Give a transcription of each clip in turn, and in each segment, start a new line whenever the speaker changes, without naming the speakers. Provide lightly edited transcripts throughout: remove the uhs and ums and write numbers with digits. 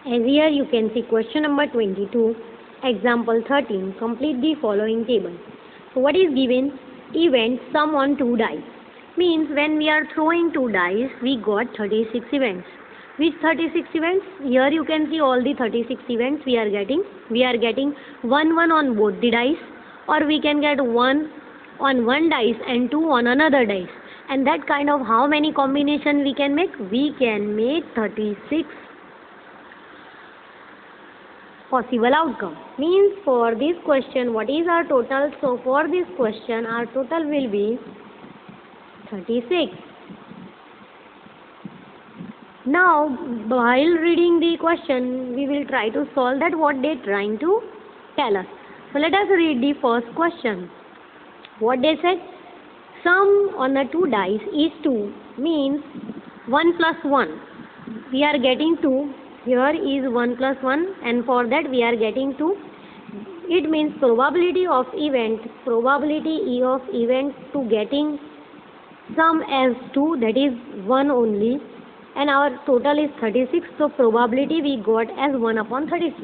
As here you can see question number 22, example 13, complete the following table. So what is given? Event sum on 2 dice. Means when we are throwing 2 dice, we got 36 events. Which 36 events? Here you can see all the 36 events we are getting. We are getting 1 on both the dice, or we can get 1 on one dice and 2 on another dice. And that kind of how many combination we can make? We can make 36 possible outcome. Means for this question, what is our total? So for this question, our total will be 36. Now, while reading the question, we will try to solve that what they are trying to tell us. So let us read the first question. What they said? Sum on the 2 dice is 2, means 1 plus 1. We are getting 2. Here is 1 plus 1, and for that we are getting 2. It means probability of event to getting sum as 2, that is 1 only, and our total is 36. So probability we got as 1 upon 36.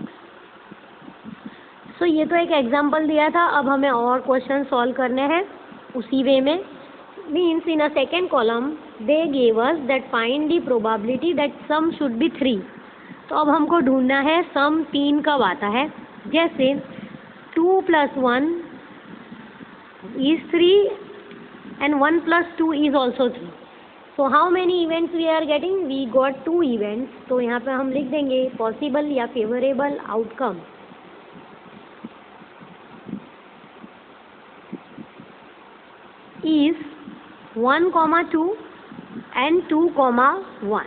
So ये तो एक example दिया था. अब हमें और question solve करने हैं उसी वे में. Means in a second column they gave us that find the probability that sum should be 3. तो अब हमको ढूंढना है सम 3 कब आता है. जैसे 2 plus 1 is 3 and 1 plus 2 is also 3. So how many events we are getting? We got 2 events. तो यहाँ पे हम लिख देंगे पॉसिबल या favourable outcome is 1, 2 and 2, 1.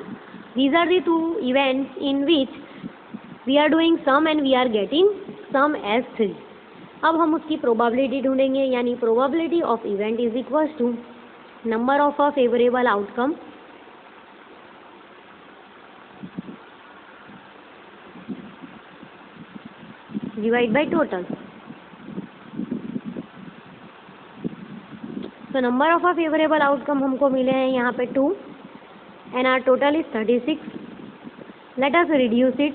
These are the 2 events in which we are doing sum and we are getting sum as 3. अब हम उसकी प्रोबेबिलिटी ढूंढेंगे, यानी probability of event is equal to number of a favourable outcome divide by total. तो number of a favourable outcome हमको मिले हैं यहाँ पे 2 and our total is 36. Let us reduce it.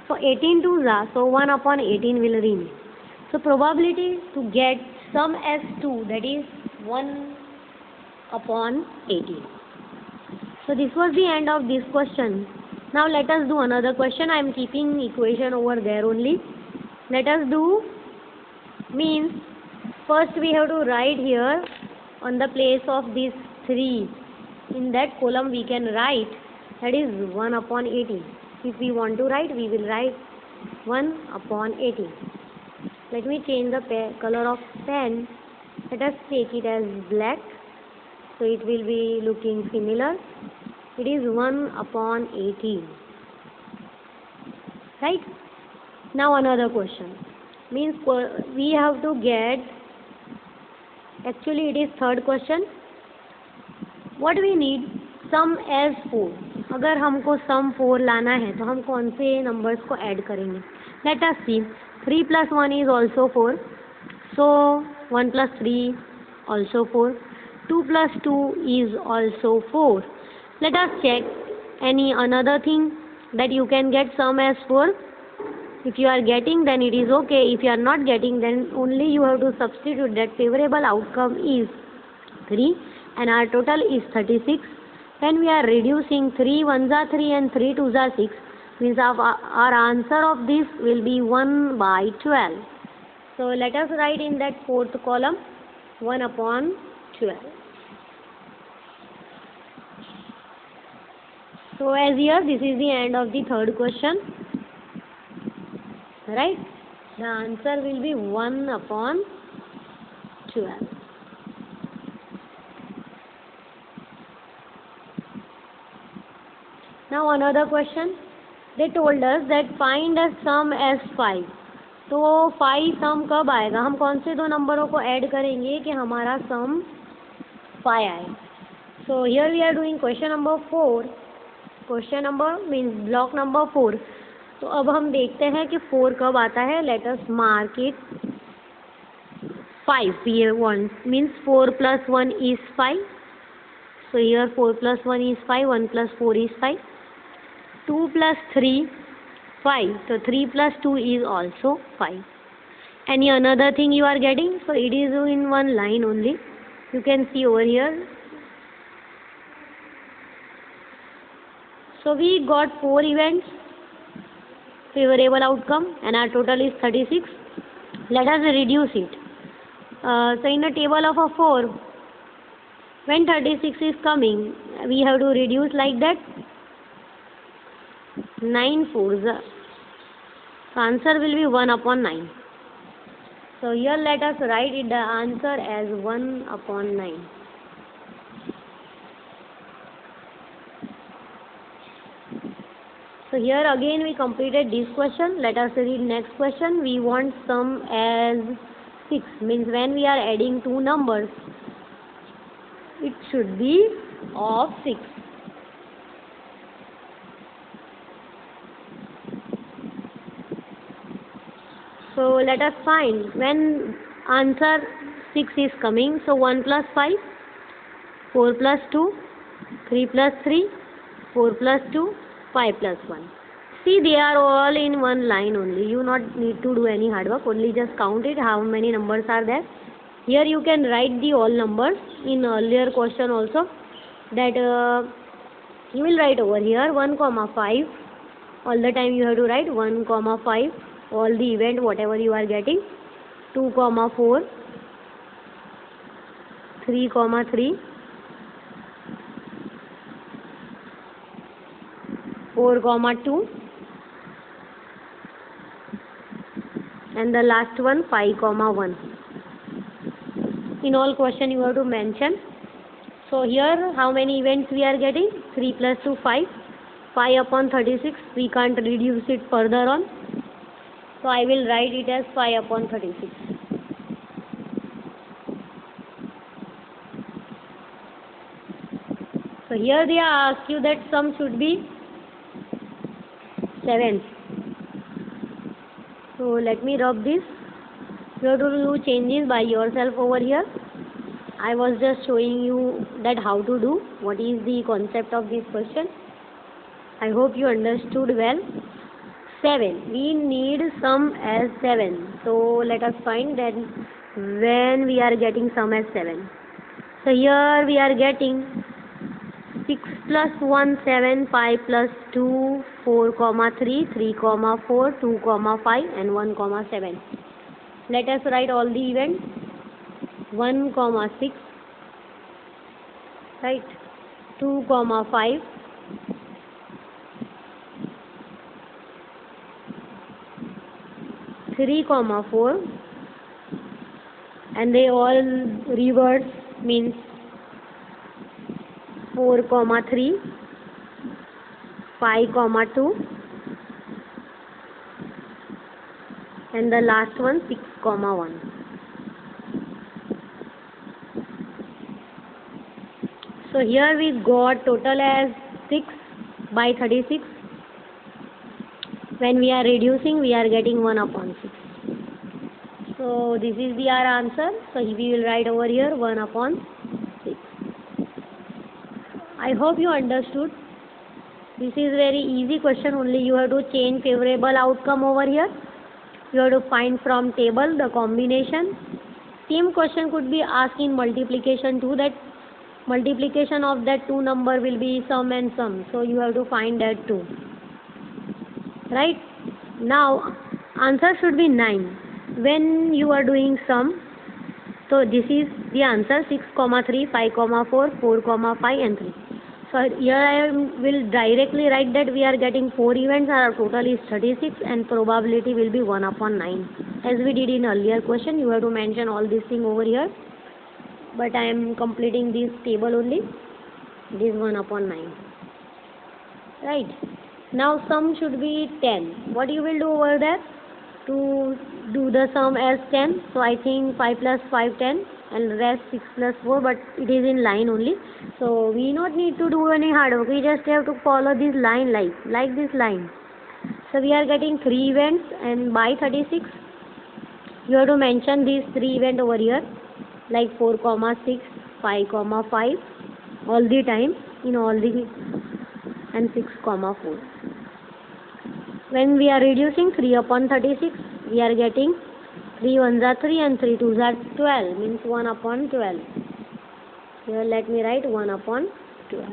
So 18 2s are, so 1 upon 18 will remain. So probability to get sum as 2, that is 1 upon 18. So this was the end of this question. Now let us do another question. I am keeping equation over there only. Let us do, means first we have to write here on the place of this 3. In that column we can write that is 1 upon 18. If we want to write, we will write 1 upon 18. Let me change the color of pen. Let us take it as black, so it will be looking similar. It is 1 upon 18. Right? Now another question. Means we have to get, actually it is third question. What we need? Sum as 4. अगर हमको सम 4 लाना है तो हम कौन से numbers को add करेंगे? Let us C. 3 plus 1 is also 4. So 1 plus 3 also 4. 2 plus 2 is also 4. Let us check any another thing that you can get sum as 4. If you are getting, then it is okay. If you are not getting, then only you have to substitute that favorable outcome is 3. And our total is 36. When we are reducing 3 1s are 3 and 3 2s are 6, means our answer of this will be 1 by 12. So let us write in that fourth column 1 upon 12. So as here, this is the end of the third question. Right? The answer will be 1 upon 12. Now another question. They told us that find a sum as 5. तो 5 सम कब आएगा? हम कौन से दो नंबरों को add करेंगे कि हमारा सम 5 आए? So here we are doing question number 4. Question number means block number 4. तो अब हम देखते हैं कि 4 कब आता है. Let us mark it 5. Here 1 means 4 plus 1 is 5. So here 4 plus 1 is 5. 1 plus 4 is 5. 2 plus 3, 5. So 3 plus 2 is also 5. Any another thing you are getting? So it is in one line only. You can see over here. So we got 4 events, favorable outcome, and our total is 36. Let us reduce it. So in a table of a 4, when 36 is coming, we have to reduce like that. 9 fours. So answer will be 1 upon 9. So here let us write it the answer as 1 upon 9. So here again we completed this question. Let us read next question. We want sum as 6. Means when we are adding two numbers, it should be of 6. So let us find when answer 6 is coming. So 1 plus 5, 4 plus 2, 3 plus 3, 4 plus 2, 5 plus 1. See, they are all in one line only. You not need to do any hard work. Only just count it. How many numbers are there? Here you can write the all numbers. In earlier question also, that you will write over here 1 comma 5. All the time you have to write 1 comma 5. All the event whatever you are getting. 2 comma 4. 3 comma 3. 4 comma 2. And the last one 5 comma 1. In all question you have to mention. So here how many events we are getting? 3 plus 2 5. 5 upon 36. We can't reduce it further on. So I will write it as 5 upon 36. So here they ask you that sum should be 7. So let me rub this. You have to do changes by yourself over here. I was just showing you that how to do, what is the concept of this question. I hope you understood well. 7. We need sum as 7. So let us find that when we are getting sum as 7. So here we are getting 6 plus 1, 7, 5 plus 2, 4 comma 3, 3 comma 4, 2 comma 5 and 1 comma 7. Let us write all the events. 1 comma 6, right, 2 comma 5, 3 comma 4, and they all reverse, means 4 comma 3, 5 comma 2, and the last one 6 comma 1. So here we got total as 6 by 36. When we are reducing, we are getting 1 upon 6. So this is our answer. So we will write over here 1 upon 6. I hope you understood. This is very easy question. Only you have to change favorable outcome over here. You have to find from table the combination. Same question could be asked in multiplication too, that multiplication of that two number will be sum and sum. So you have to find that too. Right? Now answer should be 9. When you are doing sum, so this is the answer 6 comma 3, 5 comma 4, 4 comma 5 and 3. So here I will directly write that we are getting 4 events, our total is 36 and probability will be 1 upon 9. As we did in earlier question, you have to mention all this thing over here. But I am completing this table only. This 1 upon 9. Right. Now sum should be 10. What you will do over there? To do the sum as 10. So I think 5 plus 5, 10. And rest 6 plus 4. But it is in line only. So we not need to do any hard work. We just have to follow this line like this line. So we are getting 3 events. And by 36, you have to mention these 3 events over here. Like 4 comma 6, 5 comma 5, all the time in all the and 6,4. When we are reducing 3 upon 36, we are getting 3 1s are 3 and 3 2s are 12, means 1 upon 12. Here let me write 1 upon 12.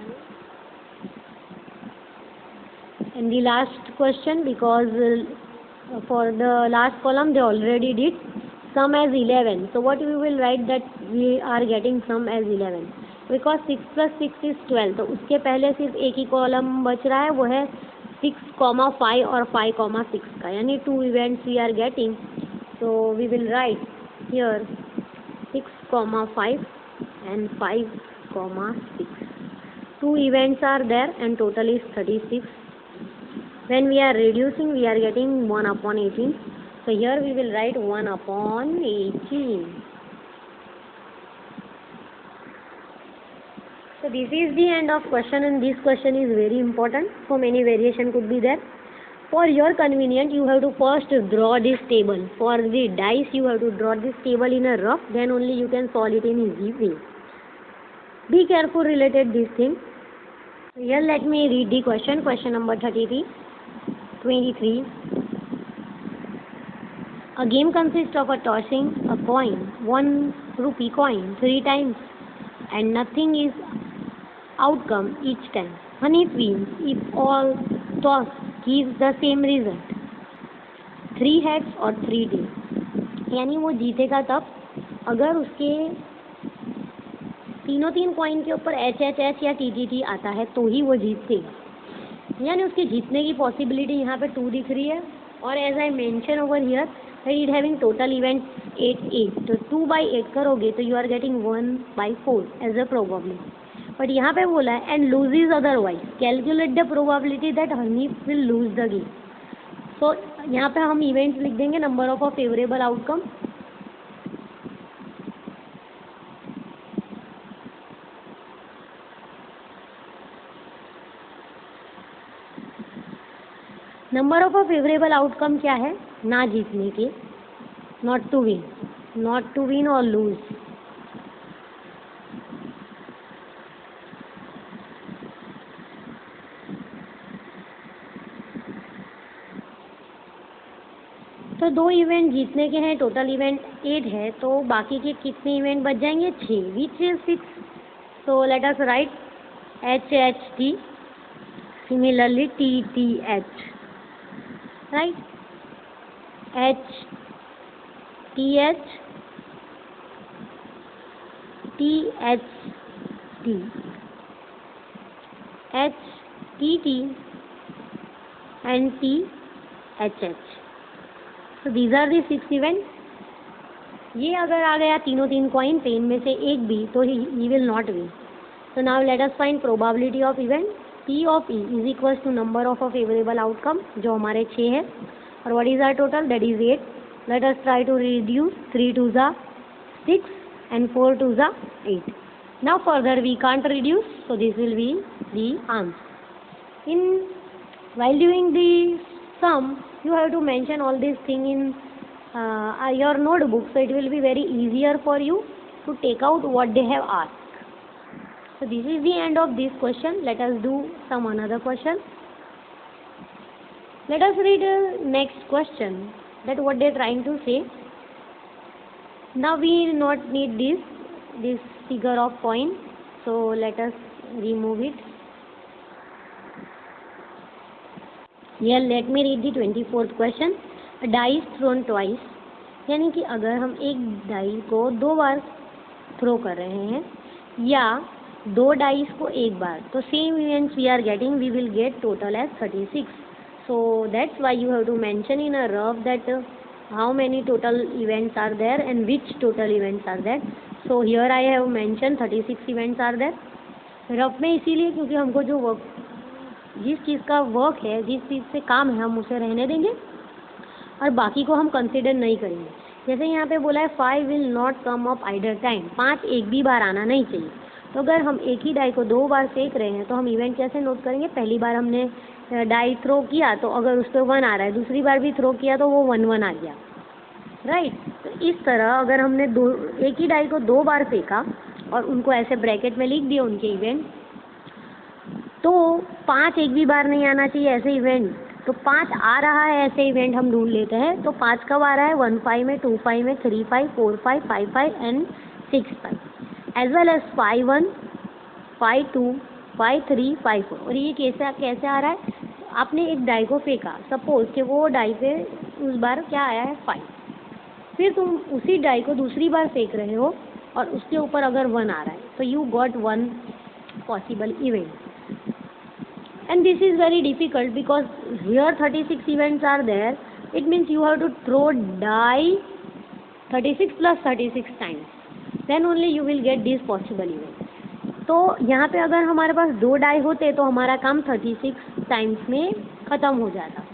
And the last question, because for the last column they already did sum as 11. So what we will write that we are getting sum as 11. Because 6 plus 6 is 12. तो उसके पहले सिर्फ एक ही column बच रहा है, वो है 6,5 और 5,6 का, यानी 2 events we are getting. So we will write here 6,5 and 5,6. 2 events are there and total is 36. When we are reducing, we are getting 1 upon 18. So here we will write 1 upon 18. So this is the end of question, and this question is very important. So many variation could be there. For your convenience, you have to first draw this table. For the dice, you have to draw this table in a rough. Then only you can solve it in easy way. Be careful related this thing. Here let me read the question. Question number 23. A game consists of a tossing a coin, 1 rupee coin, 3 times, and nothing is outcome each time. One it wins if all toss gives the same result. 3 heads or 3 tails. यानी वो जीतेगा तब अगर उसके तीन coin के ऊपर H या टी आता है तो ही वो जीतेगा. यानी उसके जीतने की पॉसिबिलिटी यहाँ पे 2 दिख रही है. और as I mention over here it having total event 8. तो 2/8 करोगे तो you are getting 1/4 as a probability. But यहाँ पे बोला है and loses otherwise calculate the probability that Honey will lose the game. So यहाँ पे हम इवेंट्स लिख देंगे number of a favourable outcome. Number of a favourable outcome क्या है? ना जीतने के, नॉट टू विन और लूज. तो 2 इवेंट जीतने के हैं, टोटल इवेंट 8 है, तो बाकी के कितने इवेंट बच जाएंगे? 6, which is 6. So let us right HHT, similarly TTH, right? HTH, THT, HTT and THH. So these are the 6 events. ये अगर आ गया तीन कॉइन पे इनमें से एक भी तो he will not win. So now let us find probability of event. P of E is equals to number of a favorable outcome जो हमारे 6 है. और what is our total? That is 8. Let us try to reduce 3 2s are 6 and 4 2s are 8. Now further we can't reduce, so this will be the answer. While doing the sum, you have to mention all these things in your notebook, so it will be very easier for you to take out what they have asked. So this is the end of this question. Let us do some another question. Let us read next question, that what they are trying to say. Now we not need this figure of coin, so let us remove it. Here let me read the 24th question. A die is thrown twice. यानी कि अगर हम एक die को 2 बार throw कर रहे हैं या 2 डाइस को एक बार, तो same events we are getting, we will get total as 36. So that's why you have to mention in a rough that how many total events are there and which total events are there. So here I have mentioned 36 events are there. Rough में इसीलिए क्योंकि हमको जो work, जिस चीज़ का work है, जिस चीज़ से काम है, हम उसे रहने देंगे और बाकी को हम कंसिडर नहीं करेंगे. जैसे यहाँ पे बोला है 5 will not come up either time, 5 एक भी बार आना नहीं चाहिए. तो अगर हम एक ही डाई को 2 बार फेंक रहे हैं तो हम इवेंट कैसे नोट करेंगे? पहली बार हमने डाई थ्रो किया तो अगर उस पर 1 आ रहा है, दूसरी बार भी थ्रो किया तो वो 1 आ गया, राइट. तो इस तरह अगर हमने एक ही डाई को 2 बार फेंका और उनको ऐसे ब्रैकेट में लिख दिया उनके इवेंट, तो 5 एक भी बार नहीं आना चाहिए ऐसे इवेंट, तो 5 आ रहा है ऐसे इवेंट हम ढूंढ लेते हैं। तो 5 कब आ रहा है? 1 5 में, 2 5 में, 3 5, 4 5, 5 5 एंड 6 5 एज वेल एज 5 1, 5 2, 5 3, 5 4। और ये कैसे आ रहा है? आपने एक डाई को फेंका, सपोज कि वो डाई पे उस बार क्या आया है? 5। फिर तुम उसी डाई को दूसरी बार फेंक रहे हो और उसके ऊपर अगर 1 आ रहा है, तो you got 1 possible event. And this is very difficult because here 36 events are there. It means you have to throw die 36 plus 36 times. Then only you will get this possible event. तो यहाँ पे अगर हमारे पास 2 die होते तो हमारा काम 36 times में ख़त्म हो जाता।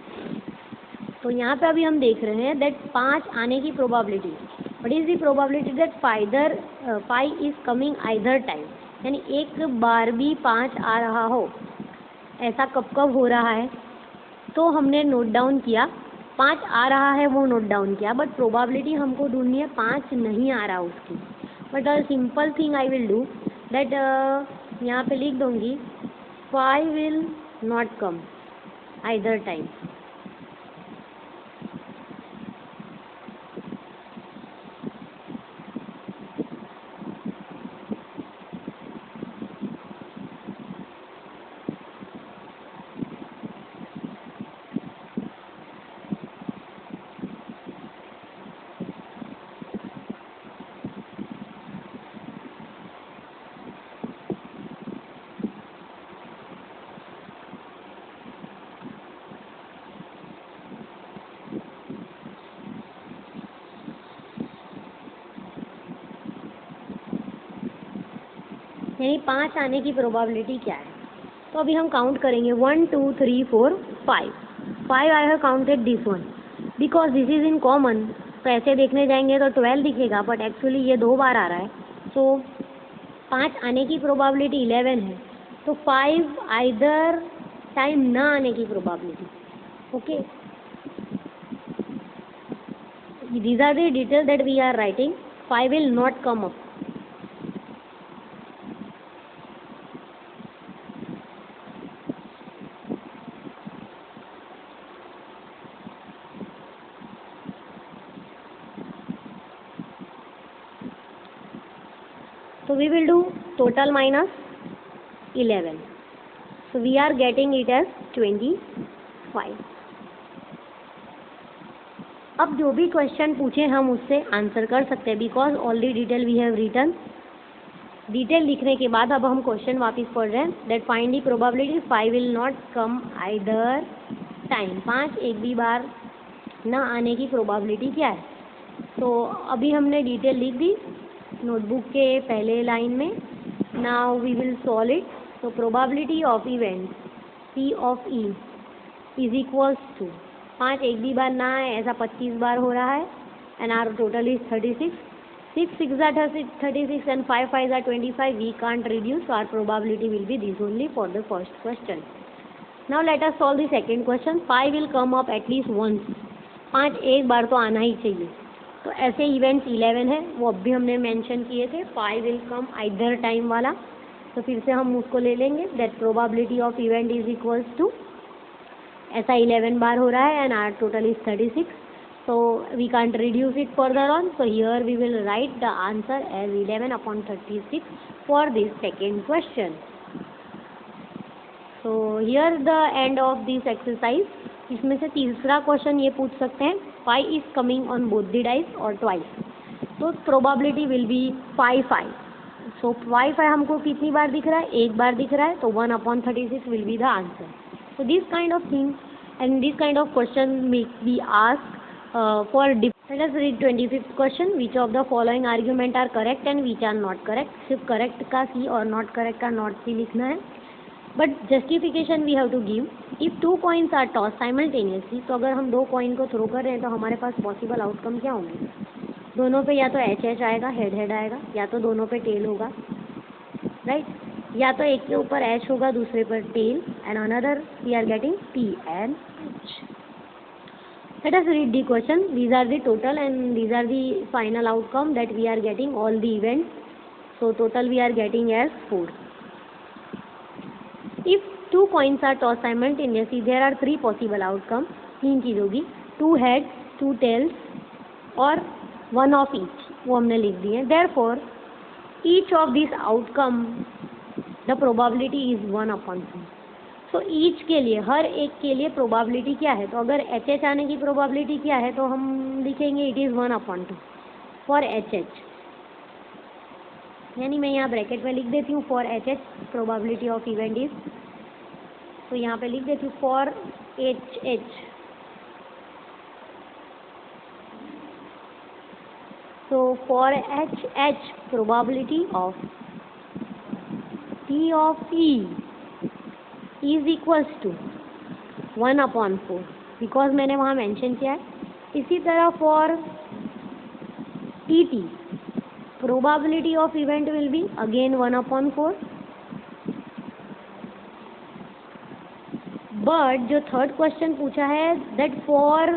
तो यहाँ पे अभी हम देख रहे हैं दैट 5 आने की probability, what is the probability that 5 is coming either time, यानी एक बार भी 5 आ रहा हो, ऐसा कब कब हो रहा है। तो हमने नोट डाउन किया, 5 आ रहा है वो नोट डाउन किया, बट प्रोबेबिलिटी हमको ढूंढनी है 5 नहीं आ रहा उसकी। But a simple thing I will do that, यहाँ पे लिख दूँगी 5 will not come either time. यानी 5 आने की प्रोबेबिलिटी क्या है। तो अभी हम काउंट करेंगे 1 2 3 4 5। 5 I have counted this one because this is in common. तो ऐसे देखने जाएंगे तो 12 दिखेगा, बट एक्चुअली ये 2 बार आ रहा है। सो 5 आने की प्रोबेबिलिटी 11 है। तो 5 आइदर टाइम ना आने की probability. Okay, these are the details that we are writing. 5 will not come up. So we will do total minus 11. So we are getting it as 25. अब जो भी क्वेश्चन पूछे हम उससे आंसर कर सकते हैं because all the detail we have written. Detail लिखने के बाद अब हम क्वेश्चन वापस पढ़ रहे हैं that find the probability 5 will not come either time. 5 एक भी बार ना आने की प्रोबेबिलिटी क्या है। तो अभी हमने डिटेल लिख दी नोटबुक के पहले लाइन में। Now we will solve it. तो probability of event P of E is equals to 5 एक भी बार ना है ऐसा 25 बार हो रहा है and our total is 36। 6 6 are 36 and 5 5 are 25. We can't reduce, so our probability will be this only for the first question. Now let us solve the second question. 5 will come up at least once. 5 एक बार तो आना ही चाहिए। तो ऐसे events 11 है, वो अब भी हमने मेंशन किए थे 5 विल कम आइदर टाइम वाला। तो फिर से हम उसको ले लेंगे that probability of event is equals to ऐसा 11 बार हो रहा है and our total is 36. So we can't reduce it further on. So here we will write the answer as 11 upon 36 for this second question. So here the end of this exercise. इसमें से तीसरा question ये पूछ सकते हैं 5 is coming on both the dice or twice. तो probability will be 5 5. So 5 5 हमको कितनी बार दिख रहा है? एक बार दिख रहा है, तो 1 upon 36 will be the answer. So this kind of thing and this kind of question may be asked for let us read 25th question. Which of the following argument are correct and which are not correct? सिर्फ correct का C और not correct का not C लिखना है, but justification we have to give. If 2 coins are tossed simultaneously, तो अगर हम 2 coin को थ्रो कर रहे हैं तो हमारे पास पॉसिबल आउटकम क्या होंगे? दोनों पे या तो एच एच आएगा, हेड हेड आएगा, या तो दोनों पे टेल होगा, राइट? या तो एक के ऊपर एच होगा दूसरे पर tail and another we are getting T and H. Let us read the question. These are the total and these are the final outcome that we are getting all the events. So total we are getting as 4. If 2 coins are tossed simultaneously, there are 3 possible outcome. 3 चीज़ होगी, 2 heads, 2 tails और 1 of each, वो हमने लिख दिए. Therefore each of these outcome the probability is 1/2. So each के लिए, हर एक के लिए probability क्या है, तो अगर HH आने की probability क्या है तो हम लिखेंगे it is 1/2 for HH. यानी मैं यहाँ ब्रैकेट में लिख देती हूँ for HH probability of event is, तो यहाँ पे लिख देती हूँ for HH. So for HH probability of P of E is equals to 1/4 because मैंने वहाँ मेंशन किया है. इसी तरह for TT probability of event will be again 1/4. But जो थर्ड क्वेश्चन पूछा है दैट फॉर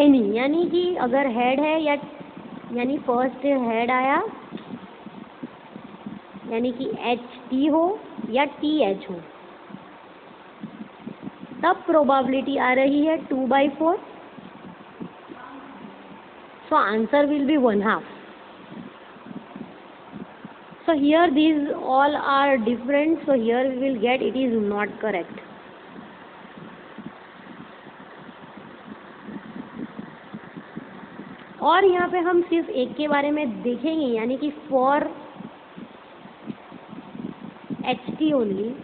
एनी, यानी कि अगर हेड है या यानी फर्स्ट हेड आया यानी कि HT हो या TH हो, तब प्रोबेबिलिटी आ रही है 2/4. So answer will be 1/2. So here these all are different, so here we will get it is not correct. और यहाँ पे हम सिर्फ एक के बारे में देखेंगे, यानी कि for HT only.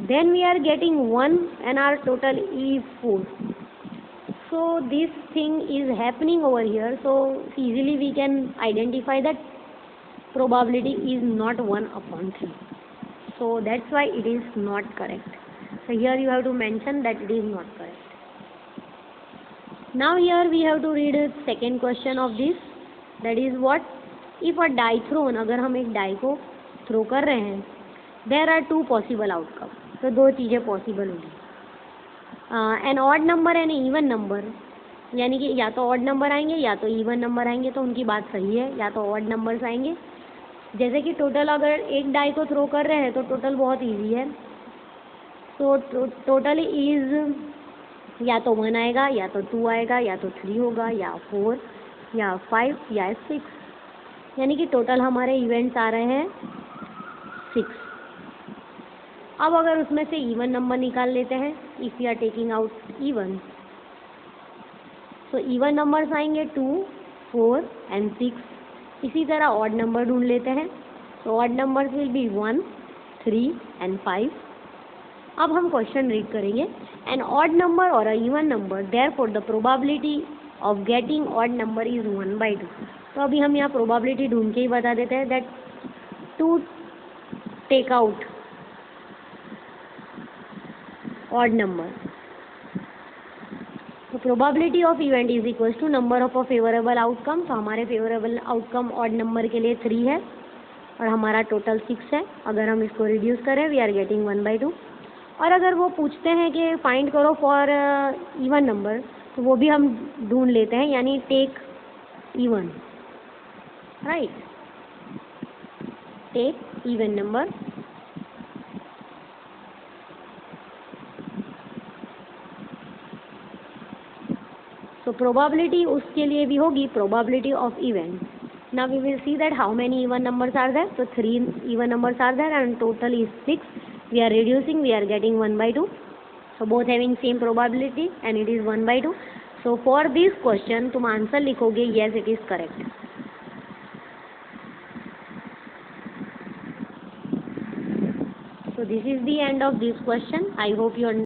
Then we are getting 1 and our total is 4. So this thing is happening over here, so easily we can identify that probability is not 1/3. So that's why it is not correct. So here you have to mention that it is not correct. Now here we have to read the second question of this, that is what if a die thrown, अगर हम एक die को throw कर रहे हैं, there are 2 possible outcome. तो 2 चीज़ें possible होगी. An odd number and even number, यानी कि या तो ऑड नंबर आएंगे या तो इवन नंबर आएंगे, तो उनकी बात सही है, या तो ऑड नंबर्स आएंगे. जैसे कि टोटल अगर एक डाई को थ्रो कर रहे हैं तो टोटल बहुत इजी है. तो टोटल इज या तो 1 आएगा या तो 2 आएगा या तो 3 होगा या 4 या 5 या 6, यानी कि टोटल हमारे इवेंट्स आ रहे हैं 6. अब अगर उसमें से इवन नंबर निकाल लेते हैं, if you are taking out even, तो इवन नंबर्स आएंगे 2, 4 एंड 6. इसी तरह ऑड नंबर ढूंढ लेते हैं, तो odd numbers will be 1, 3 and 5. अब हम क्वेश्चन रीड करेंगे. एन ऑड नंबर और अ even number, therefore the probability of getting odd number is 1/2. तो अभी हम यहाँ प्रोबेबिलिटी ढूंढ के ही बता देते हैं that to take out odd number. तो probability of event is equals to number of a favorable outcome. तो हमारे favorable outcome odd number के लिए 3 है और हमारा टोटल 6 है. अगर हम इसको रिड्यूस करें we are getting 1/2. और अगर वो पूछते हैं कि फाइंड करो फॉर इवन नंबर, तो वो भी हम ढूंढ लेते हैं, यानी take even, right, take even number. So probability उसके लिए भी होगी probability of event. Now we will see that how many even numbers are there. So 3 even numbers are there and total is 6. We are reducing, we are getting 1/2. So both having same probability and it is 1/2. So for this question तुम answer लिखोगे yes it is correct. So this is the end of this question. I hope you understand.